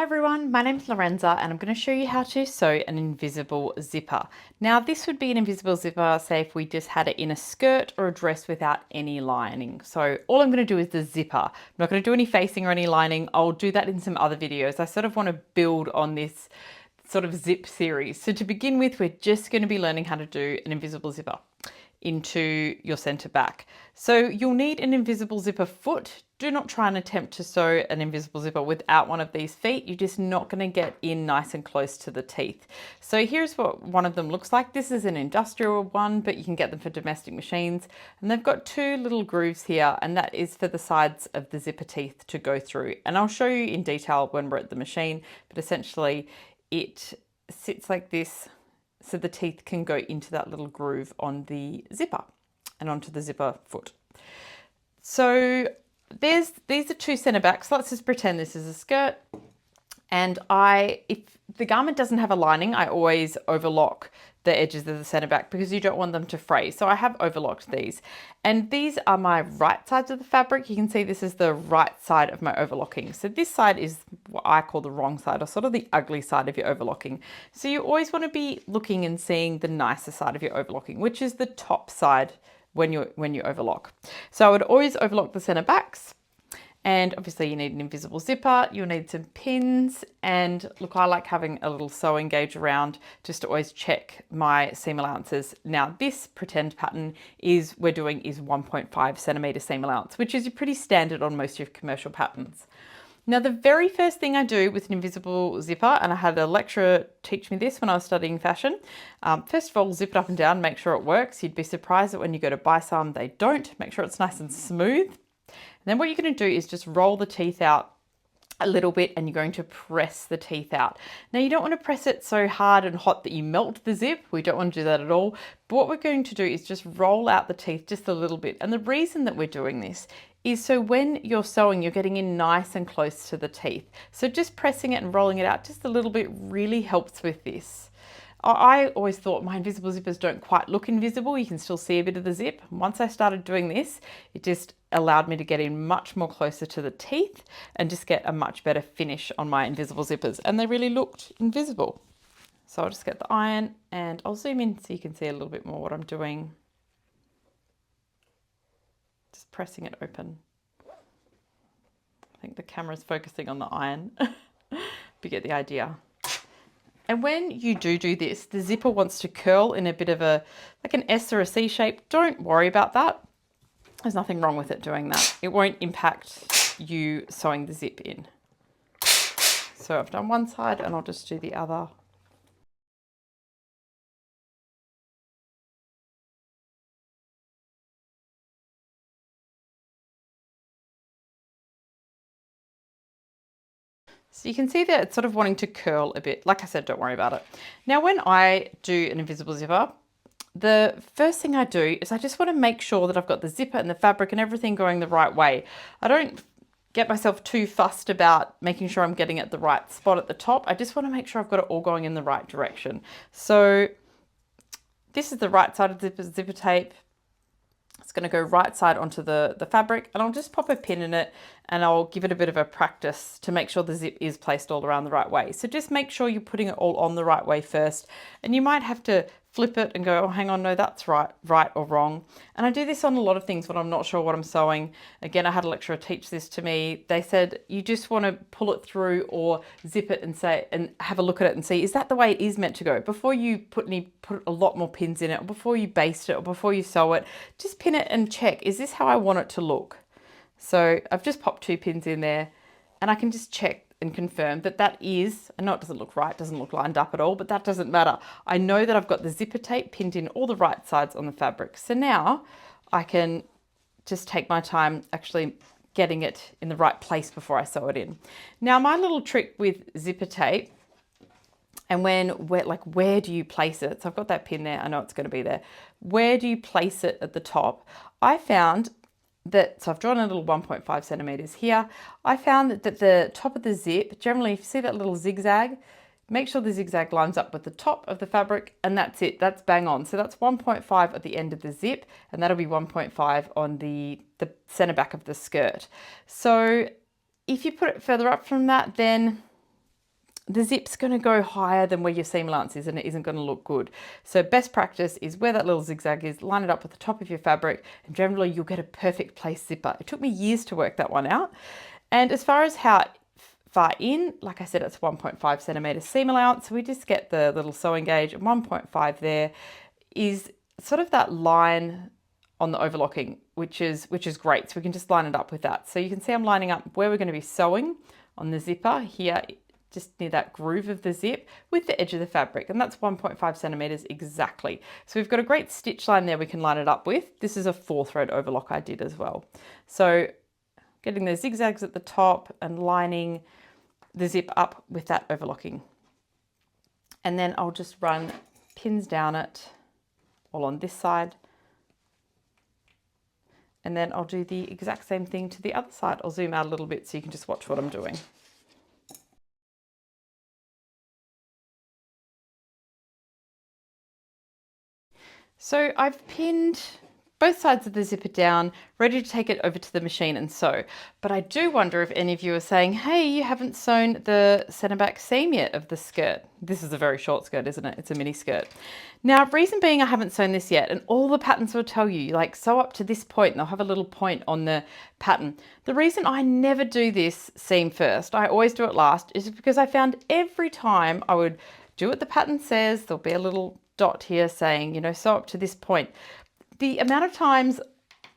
everyone, my name's Lorenza and I'm going to show you how to sew an invisible zipper. Now this would be an invisible zipper, say if we just had it in a skirt or a dress without any lining. So all I'm going to do is the zipper. I'm not going to do any facing or any lining. I'll do that in some other videos. I sort of want to build on this sort of zip series. So to begin with, we're just going to be learning how to do an invisible zipper into your center back. So you'll need an invisible zipper foot. Do not try and attempt to sew an invisible zipper without one of these feet. You're just not going to get in nice and close to the teeth. So here's what one of them looks like. This is an industrial one, but you can get them for domestic machines. And they've got two little grooves here, and that is for the sides of the zipper teeth to go through. And I'll show you in detail when we're at the machine, but essentially it sits like this, so the teeth can go into that little groove on the zipper and onto the zipper foot. So these are two center backs. Let's just pretend this is a skirt. And if the garment doesn't have a lining, I always overlock the edges of the center back because you don't want them to fray. So I have overlocked these. And these are my right sides of the fabric. You can see this is the right side of my overlocking. So this side is what I call the wrong side, or sort of the ugly side of your overlocking. So you always want to be looking and seeing the nicer side of your overlocking, which is the top side when you overlock. So I would always overlock the center backs. And obviously you need an invisible zipper, you'll need some pins, and look, I like having a little sewing gauge around just to always check my seam allowances. Now this pretend pattern we're doing is 1.5 centimeter seam allowance, which is pretty standard on most of your commercial patterns. Now the very first thing I do with an invisible zipper, and I had a lecturer teach me this when I was studying fashion, first of all, zip it up and down, make sure it works. You'd be surprised that when you go to buy some, they don't. Make sure it's nice and smooth. And then what you're going to do is just roll the teeth out a little bit, and you're going to press the teeth out. Now you don't want to press it so hard and hot that you melt the zip. We don't want to do that at all. But what we're going to do is just roll out the teeth just a little bit. And the reason that we're doing this is so when you're sewing, you're getting in nice and close to the teeth. So just pressing it and rolling it out just a little bit really helps with this. I always thought my invisible zippers don't quite look invisible. You can still see a bit of the zip. Once I started doing this, it just allowed me to get in much more closer to the teeth and just get a much better finish on my invisible zippers. And they really looked invisible. So I'll just get the iron and I'll zoom in so you can see a little bit more what I'm doing. Just pressing it open. I think the camera's focusing on the iron, but you get the idea. And when you do this, the zipper wants to curl in a bit of like an S or a C shape. Don't worry about that. There's nothing wrong with it doing that. It won't impact you sewing the zip in. So I've done one side and I'll just do the other. So you can see that it's sort of wanting to curl a bit. Like I said, don't worry about it. Now, when I do an invisible zipper, the first thing I do is I just want to make sure that I've got the zipper and the fabric and everything going the right way. I don't get myself too fussed about making sure I'm getting at the right spot at the top. I just want to make sure I've got it all going in the right direction. So this is the right side of the zipper tape. It's going to go right side onto the fabric, and I'll just pop a pin in it and I'll give it a bit of a practice to make sure the zip is placed all around the right way. So just make sure you're putting it all on the right way first, and you might have to flip it and go, oh, hang on, no, that's right or wrong. And I do this on a lot of things when I'm not sure what I'm sewing. Again, I had a lecturer teach this to me. They said, you just want to pull it through or zip it and have a look at it and see, is that the way it is meant to go? Before you put a lot more pins in it, or before you baste it, or before you sew it, just pin it and check, is this how I want it to look? So I've just popped 2 pins in there, and I can just check and confirm that is, I know it doesn't look right, doesn't look lined up at all, but that doesn't matter. I know that I've got the zipper tape pinned in all the right sides on the fabric. So now I can just take my time actually getting it in the right place before I sew it in. Now my little trick with zipper tape, and where do you place it? So I've got that pin there, I know it's going to be there. Where do you place it at the top? I found that, so I've drawn a little 1.5 centimeters here. I found that the top of the zip, generally if you see that little zigzag, make sure the zigzag lines up with the top of the fabric, and that's it, that's bang on. So that's 1.5 at the end of the zip, and that'll be 1.5 on the center back of the skirt. So if you put it further up from that, then the zip's going to go higher than where your seam allowance is and it isn't going to look good. So best practice is where that little zigzag is, line it up with the top of your fabric, and generally you'll get a perfect place zipper. It took me years to work that one out. And as far as how far in, like I said, it's 1.5 centimeters seam allowance. So we just get the little sewing gauge, and 1.5 there is sort of that line on the overlocking, which is great. So we can just line it up with that. So you can see I'm lining up where we're going to be sewing on the zipper here, just near that groove of the zip with the edge of the fabric. And that's 1.5 centimeters exactly. So we've got a great stitch line there we can line it up with. This is a 4-thread overlock I did as well. So getting the zigzags at the top and lining the zip up with that overlocking. And then I'll just run pins down it all on this side. And then I'll do the exact same thing to the other side. I'll zoom out a little bit so you can just watch what I'm doing. So I've pinned both sides of the zipper down, ready to take it over to the machine and sew. But I do wonder if any of you are saying, hey, you haven't sewn the centre back seam yet of the skirt. This is a very short skirt, isn't it? It's a mini skirt. Now, reason being I haven't sewn this yet, and all the patterns will tell you, like sew up to this point, and they'll have a little point on the pattern. The reason I never do this seam first, I always do it last, is because I found every time I would do what the pattern says, there'll be a little dot here saying, you know, sew up to this point. The amount of times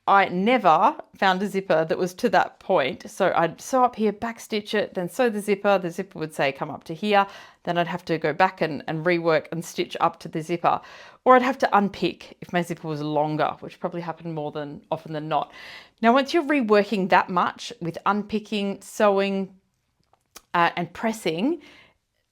I never found a zipper that was to that point. So I'd sew up here, backstitch it, then sew the zipper would say come up to here, then I'd have to go back and rework and stitch up to the zipper. Or I'd have to unpick if my zipper was longer, which probably happened more than often than not. Now, once you're reworking that much with unpicking, sewing, and pressing,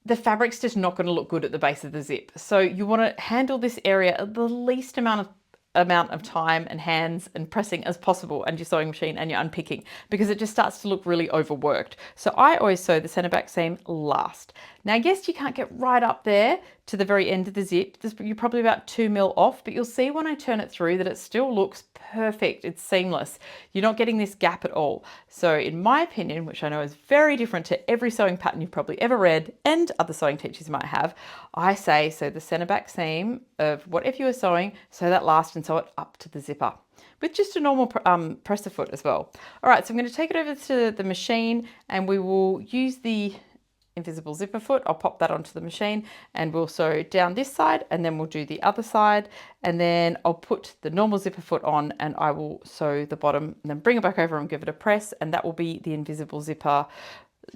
the fabric's just not going to look good at the base of the zip. So you want to handle this area at the least amount of time and hands and pressing as possible, and your sewing machine and your unpicking, because it just starts to look really overworked. So I always sew the centre back seam last. Now, yes, you can't get right up there to the very end of the zip. You're probably about 2 mil off, but you'll see when I turn it through that it still looks perfect. It's seamless. You're not getting this gap at all. So in my opinion, which I know is very different to every sewing pattern you've probably ever read and other sewing teachers might have, I say sew the centre back seam of whatever you are sewing, sew that last and sew it up to the zipper with just a normal presser foot as well. All right, so I'm going to take it over to the machine and we will use the invisible zipper foot. I'll pop that onto the machine and we'll sew down this side, and then we'll do the other side, and then I'll put the normal zipper foot on and I will sew the bottom and then bring it back over and give it a press, and that will be the invisible zipper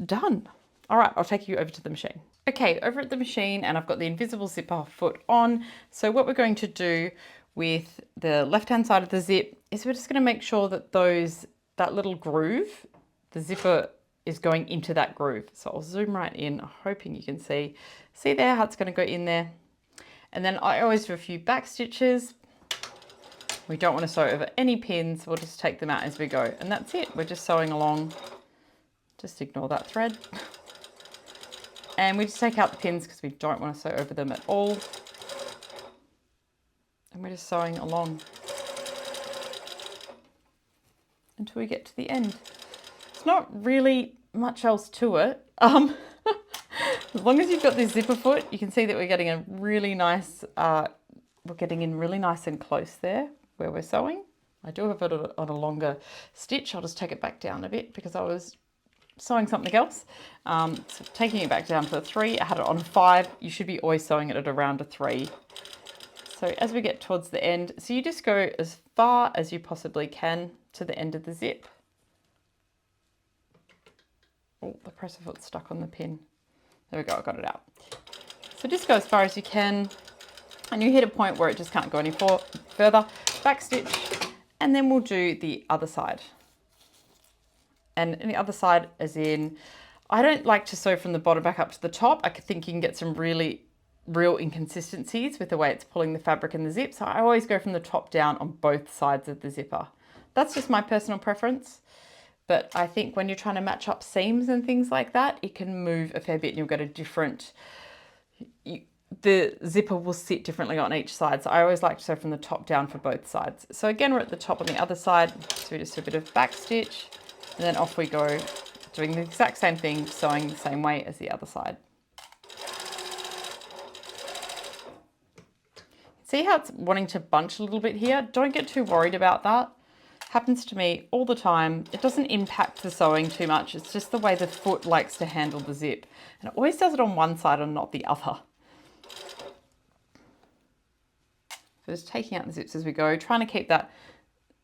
done. All right, I'll take you over to the machine. Okay, over at the machine, and I've got the invisible zipper foot on. So what we're going to do with the left-hand side of the zip is we're just going to make sure that that little groove, the zipper is going into that groove. So I'll zoom right in, hoping you can see there how it's going to go in there. And then I always do a few back stitches. We don't want to sew over any pins. We'll just take them out as we go. And that's it. We're just sewing along. Just ignore that thread. And we just take out the pins because we don't want to sew over them at all. And we're just sewing along until we get to the end. It's not really much else to it. As long as you've got this zipper foot, you can see that we're getting a really nice, we're getting in really nice and close there where we're sewing. I do have it on a longer stitch. I'll just take it back down a bit because I was sewing something else. So taking it back down to a 3, I had it on a 5. You should be always sewing it at around a 3. So as we get towards the end, so you just go as far as you possibly can to the end of the zip. Oh, the presser foot's stuck on the pin. There we go, I got it out. So just go as far as you can, and you hit a point where it just can't go any further. Back stitch, and then we'll do the other side. And the other side as in, I don't like to sew from the bottom back up to the top. I think you can get some real inconsistencies with the way it's pulling the fabric and the zip. So I always go from the top down on both sides of the zipper. That's just my personal preference. But I think when you're trying to match up seams and things like that, it can move a fair bit and you'll get a different, the zipper will sit differently on each side. So I always like to sew from the top down for both sides. So again, we're at the top on the other side. So we just do a bit of back stitch and then off we go, doing the exact same thing, sewing the same way as the other side. See how it's wanting to bunch a little bit here? Don't get too worried about that. Happens to me all the time. It doesn't impact the sewing too much. It's just the way the foot likes to handle the zip. And it always does it on one side and not the other. So just taking out the zips as we go, trying to keep that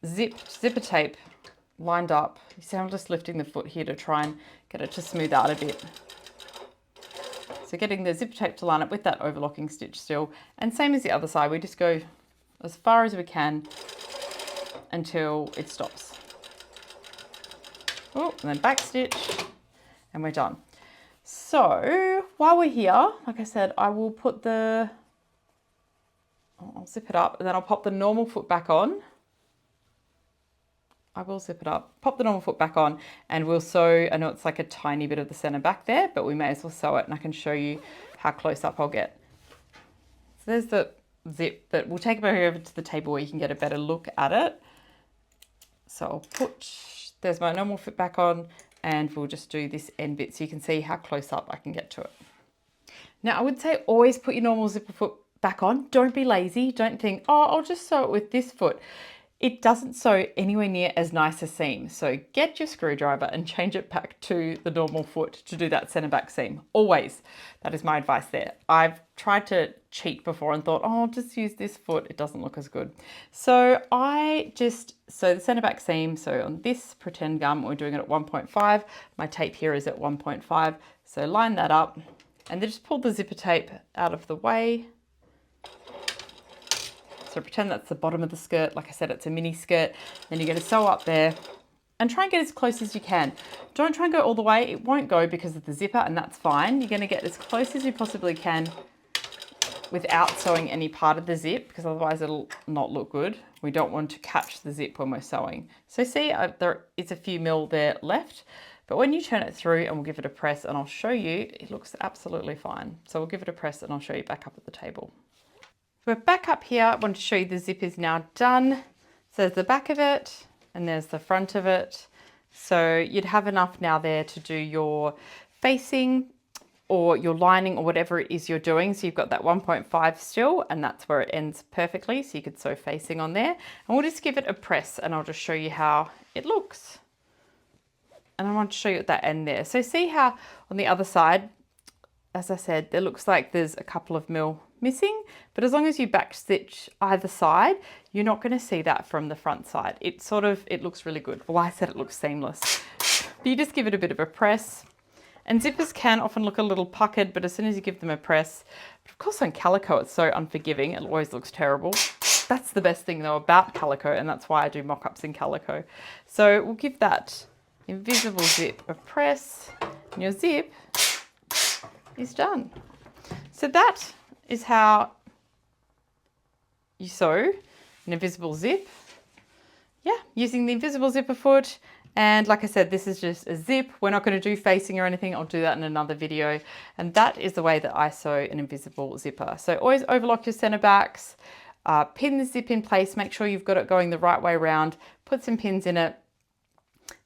zipper tape lined up. You see I'm just lifting the foot here to try and get it to smooth out a bit. So getting the zipper tape to line up with that overlocking stitch still. And same as the other side, we just go as far as we can until it stops. Oh, and then back stitch, and we're done. So while we're here, like I said, I will put I'll zip it up, and then I'll pop the normal foot back on. I will zip it up, pop the normal foot back on, and we'll sew. I know it's like a tiny bit of the center back there, but we may as well sew it, and I can show you how close up I'll get. So there's the zip, but we'll take it over to the table where you can get a better look at it. So there's my normal foot back on, and we'll just do this end bit so you can see how close up I can get to it. Now I would say always put your normal zipper foot back on. Don't be lazy. Don't think, oh, I'll just sew it with this foot. It doesn't sew anywhere near as nice a seam. So get your screwdriver and change it back to the normal foot to do that center back seam. Always. That is my advice there. I've tried to cheat before and thought, oh, I'll just use this foot. It doesn't look as good. So I just sew the center back seam. So on this pretend garment, we're doing it at 1.5. My tape here is at 1.5. So line that up and then just pull the zipper tape out of the way. So pretend that's the bottom of the skirt. Like I said, it's a mini skirt. Then you're going to sew up there and try and get as close as you can. Don't try and go all the way. It won't go because of the zipper, and that's fine. You're going to get as close as you possibly can without sewing any part of the zip, because otherwise it'll not look good. We don't want to catch the zip when we're sewing. So see, there is a few mil there left, but when you turn it through, and we'll give it a press, and I'll show you, it looks absolutely fine. So we'll give it a press and I'll show you back up at the table. We're back up here. I want to show you the zip is now done. So there's the back of it and there's the front of it. So you'd have enough now there to do your facing or your lining or whatever it is you're doing. So you've got that 1.5 still, and that's where it ends perfectly. So you could sew facing on there, and we'll just give it a press and I'll just show you how it looks. And I want to show you at that end there. So see how on the other side, as I said, there looks like there's a couple of mil missing, but as long as you back stitch either side, you're not going to see that from the front side. It looks really good. Well, I said it looks seamless. But you just give it a bit of a press. And zippers can often look a little puckered, but as soon as you give them a press, but of course on calico it's so unforgiving, it always looks terrible. That's the best thing though about calico, and that's why I do mock-ups in calico. So we'll give that invisible zip a press, and your zip is done. So that is how you sew an invisible zip. Yeah, using the invisible zipper foot. And like I said, this is just a zip. We're not going to do facing or anything. I'll do that in another video. And that is the way that I sew an invisible zipper. So always overlock your center backs, pin the zip in place, make sure you've got it going the right way around, put some pins in it,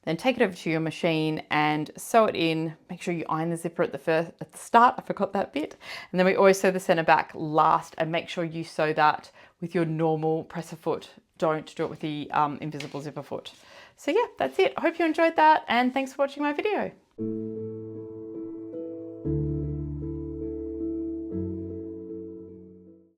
then take it over to your machine and sew it in. Make sure you iron the zipper at the start. I forgot that bit. And then we always sew the center back last, and make sure you sew that with your normal presser foot. Don't do it with the invisible zipper foot. So yeah, that's it. I hope you enjoyed that, and thanks for watching my video.